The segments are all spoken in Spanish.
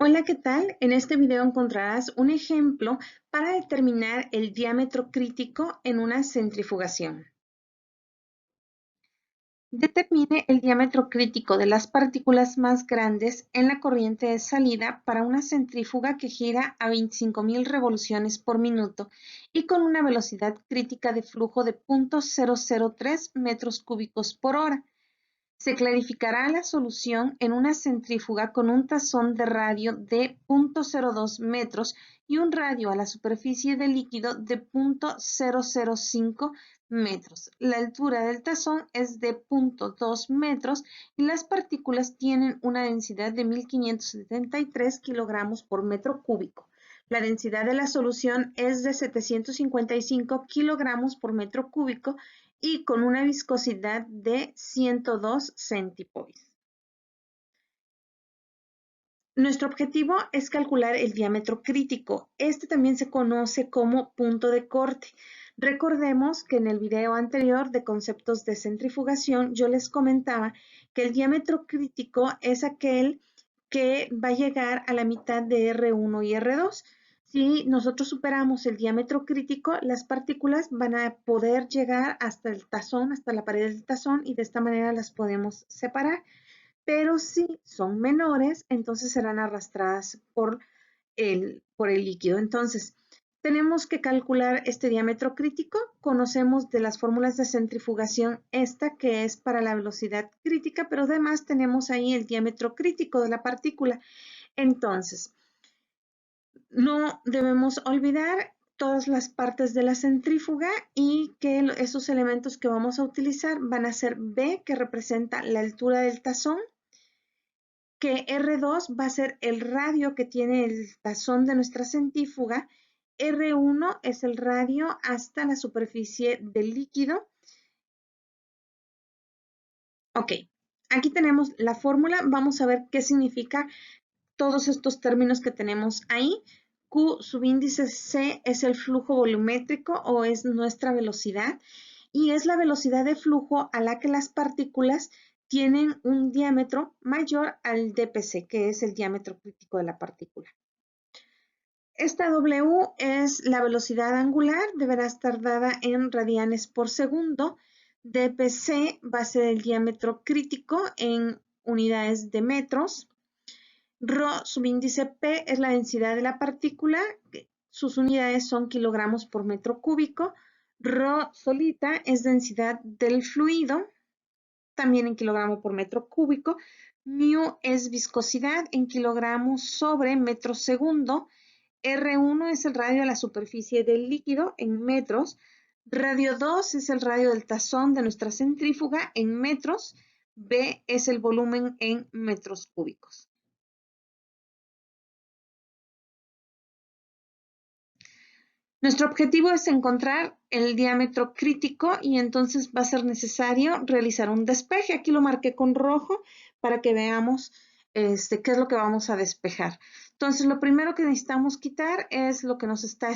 Hola, ¿qué tal? En este video encontrarás un ejemplo para determinar el diámetro crítico en una centrifugación. Determine el diámetro crítico de las partículas más grandes en la corriente de salida para una centrífuga que gira a 25.000 revoluciones por minuto y con una velocidad crítica de flujo de 0.003 metros cúbicos por hora. Se clarificará la solución en una centrífuga con un tazón de radio de 0.02 metros y un radio a la superficie del líquido de 0.005 metros. La altura del tazón es de 0.2 metros y las partículas tienen una densidad de 1.573 kilogramos por metro cúbico. La densidad de la solución es de 755 kilogramos por metro cúbico y con una viscosidad de 102 centipoise. Nuestro objetivo es calcular el diámetro crítico. Este también se conoce como punto de corte. Recordemos que en el video anterior de conceptos de centrifugación yo les comentaba que el diámetro crítico es aquel que va a llegar a la mitad de R1 y R2. Si nosotros superamos el diámetro crítico, las partículas van a poder llegar hasta el tazón, hasta la pared del tazón, y de esta manera las podemos separar. Pero si son menores, entonces serán arrastradas por el líquido. Entonces, tenemos que calcular este diámetro crítico. Conocemos de las fórmulas de centrifugación esta que es para la velocidad crítica, pero además tenemos ahí el diámetro crítico de la partícula. Entonces, no debemos olvidar todas las partes de la centrífuga y que esos elementos que vamos a utilizar van a ser B, que representa la altura del tazón, que R2 va a ser el radio que tiene el tazón de nuestra centrífuga, R1 es el radio hasta la superficie del líquido. Ok, aquí tenemos la fórmula, vamos a ver qué significa todos estos términos que tenemos ahí. Q subíndice C es el flujo volumétrico o es nuestra velocidad y es la velocidad de flujo a la que las partículas tienen un diámetro mayor al dpc, que es el diámetro crítico de la partícula. Esta W es la velocidad angular, deberá estar dada en radianes por segundo. dpc va a ser el diámetro crítico en unidades de metros. Rho subíndice P es la densidad de la partícula, sus unidades son kilogramos por metro cúbico. Rho solita es densidad del fluido, también en kilogramos por metro cúbico. Mu es viscosidad en kilogramos sobre metro segundo. R1 es el radio de la superficie del líquido en metros. Radio 2 es el radio del tazón de nuestra centrífuga en metros. B es el volumen en metros cúbicos. Nuestro objetivo es encontrar el diámetro crítico y entonces va a ser necesario realizar un despeje. Aquí lo marqué con rojo para que veamos qué es lo que vamos a despejar. Entonces, lo primero que necesitamos quitar es lo que nos está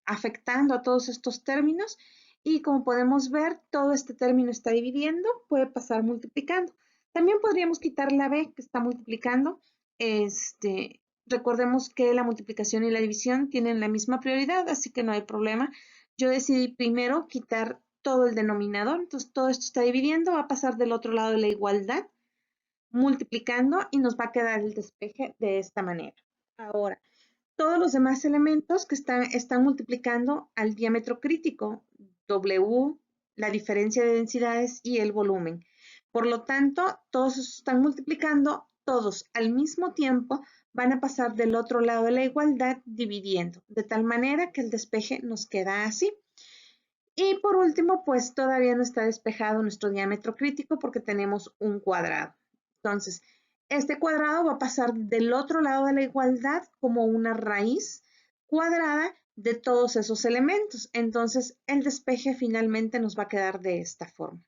afectando a todos estos términos y como podemos ver, todo este término está dividiendo, puede pasar multiplicando. También podríamos quitar la B que está multiplicando. Recordemos que la multiplicación y la división tienen la misma prioridad, así que no hay problema. Yo decidí primero quitar todo el denominador, entonces todo esto está dividiendo, va a pasar del otro lado de la igualdad, multiplicando y nos va a quedar el despeje de esta manera. Ahora, todos los demás elementos que están multiplicando al diámetro crítico, W, la diferencia de densidades y el volumen. Por lo tanto, todos están multiplicando, todos al mismo tiempo van a pasar del otro lado de la igualdad dividiendo, de tal manera que el despeje nos queda así. Y por último, pues todavía no está despejado nuestro diámetro crítico porque tenemos un cuadrado. Entonces, este cuadrado va a pasar del otro lado de la igualdad como una raíz cuadrada de todos esos elementos. Entonces, el despeje finalmente nos va a quedar de esta forma.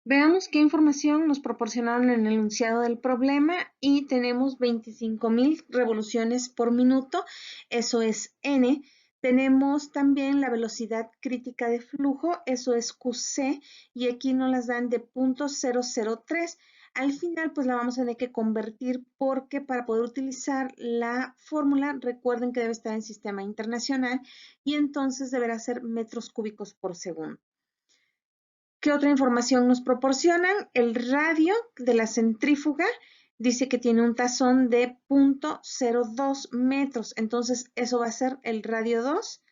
Veamos qué información nos proporcionaron en el enunciado del problema y tenemos 25.000 revoluciones por minuto, eso es N. Tenemos también la velocidad crítica de flujo, eso es QC, y aquí nos las dan de 0.003. al final pues la vamos a tener que convertir porque para poder utilizar la fórmula, recuerden que debe estar en sistema internacional y entonces deberá ser metros cúbicos por segundo. ¿Qué otra información nos proporcionan? El radio de la centrífuga dice que tiene un tazón de 0.02 metros, entonces eso va a ser el radio 2.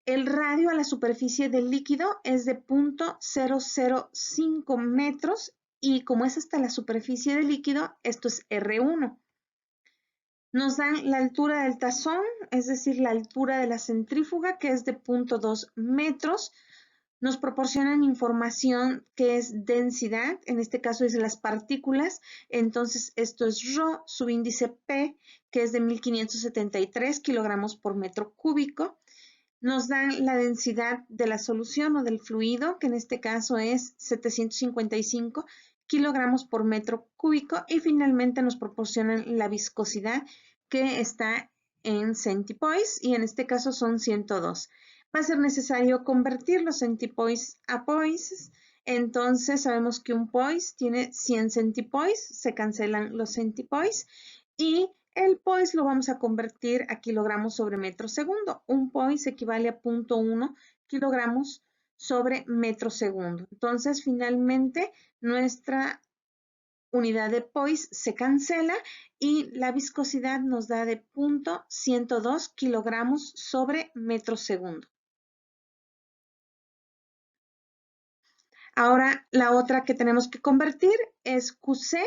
El radio a la superficie del líquido es de 0.005 metros y como es hasta la superficie del líquido, esto es R1. Nos dan la altura del tazón, es decir, la altura de la centrífuga, que es de 0.2 metros. Nos proporcionan información que es densidad, en este caso es de las partículas, entonces esto es ρ, subíndice P, que es de 1573 kilogramos por metro cúbico. Nos dan la densidad de la solución o del fluido, que en este caso es 755 kilogramos por metro cúbico, y finalmente nos proporcionan la viscosidad, que está en centipoise, y en este caso son 102. Va a ser necesario convertir los centipoise a poises, entonces sabemos que un poise tiene 100 centipoise, se cancelan los centipoise, y el poise lo vamos a convertir a kilogramos sobre metro segundo. Un poise equivale a 0.1 kilogramos sobre metro segundo. Entonces, finalmente, nuestra unidad de poise se cancela y la viscosidad nos da de 0.102 kilogramos sobre metro segundo. Ahora, la otra que tenemos que convertir es QC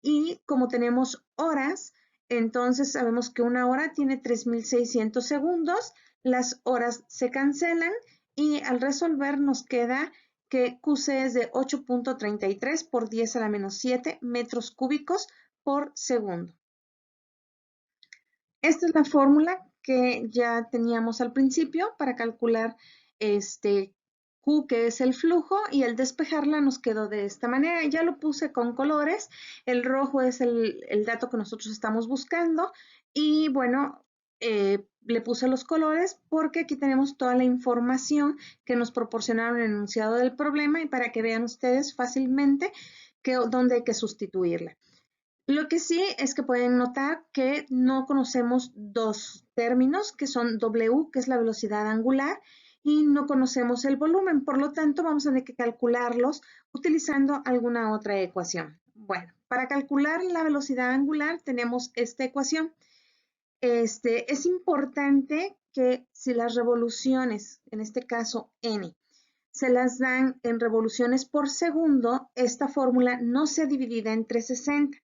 y como tenemos horas, entonces sabemos que una hora tiene 3.600 segundos, las horas se cancelan y al resolver nos queda que QC es de 8.33 por 10 a la menos 7 metros cúbicos por segundo. Esta es la fórmula que ya teníamos al principio para calcular Q, que es el flujo, y al despejarla nos quedó de esta manera. Ya lo puse con colores. El rojo es el dato que nosotros estamos buscando y bueno, le puse los colores porque aquí tenemos toda la información que nos proporcionaron en el enunciado del problema y para que vean ustedes fácilmente dónde hay que sustituirla. Lo que sí es que pueden notar que no conocemos dos términos, que son W, que es la velocidad angular, y no conocemos el volumen. Por lo tanto, vamos a tener que calcularlos utilizando alguna otra ecuación. Bueno, para calcular la velocidad angular tenemos esta ecuación. Es importante que si las revoluciones, en este caso n, se las dan en revoluciones por segundo, esta fórmula no sea dividida entre 60.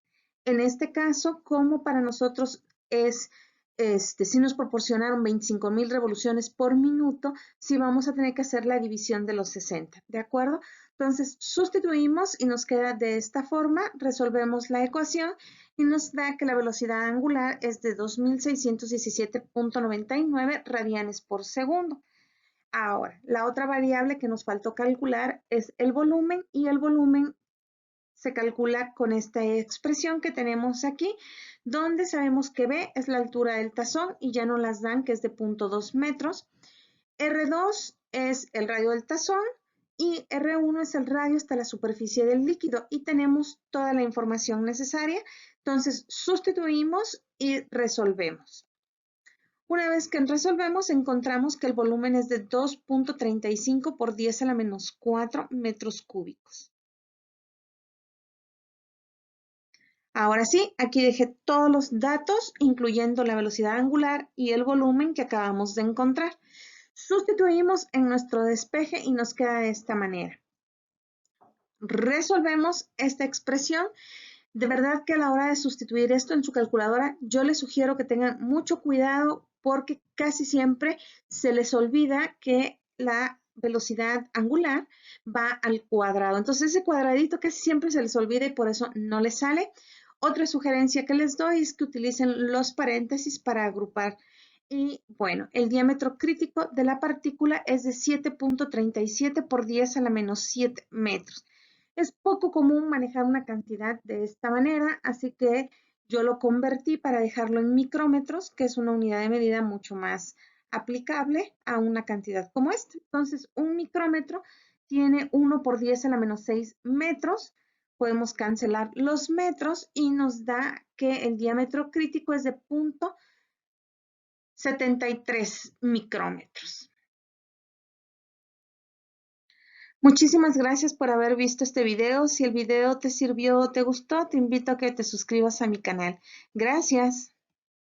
En este caso, como para nosotros es, si nos proporcionaron 25,000 revoluciones por minuto, sí vamos a tener que hacer la división de los 60, ¿de acuerdo? Entonces, sustituimos y nos queda de esta forma, resolvemos la ecuación y nos da que la velocidad angular es de 2.617.99 radianes por segundo. Ahora, la otra variable que nos faltó calcular es el volumen y el volumen se calcula con esta expresión que tenemos aquí, donde sabemos que B es la altura del tazón y ya no las dan, que es de 0.2 metros. R2 es el radio del tazón y R1 es el radio hasta la superficie del líquido y tenemos toda la información necesaria. Entonces, sustituimos y resolvemos. Una vez que resolvemos, encontramos que el volumen es de 2.35 por 10 a la menos 4 metros cúbicos. Ahora sí, aquí dejé todos los datos, incluyendo la velocidad angular y el volumen que acabamos de encontrar. Sustituimos en nuestro despeje y nos queda de esta manera. Resolvemos esta expresión. De verdad que a la hora de sustituir esto en su calculadora, yo les sugiero que tengan mucho cuidado porque casi siempre se les olvida que la velocidad angular va al cuadrado. Entonces ese cuadradito casi siempre se les olvida y por eso no les sale. Otra sugerencia que les doy es que utilicen los paréntesis para agrupar. Y bueno, el diámetro crítico de la partícula es de 7.37 por 10 a la menos 7 metros. Es poco común manejar una cantidad de esta manera, así que yo lo convertí para dejarlo en micrómetros, que es una unidad de medida mucho más aplicable a una cantidad como esta. Entonces, un micrómetro tiene 1 por 10 a la menos 6 metros. podemos cancelar los metros y nos da que el diámetro crítico es de 0.73 micrómetros. Muchísimas gracias por haber visto este video. Si el video te sirvió o te gustó, te invito a que te suscribas a mi canal. Gracias.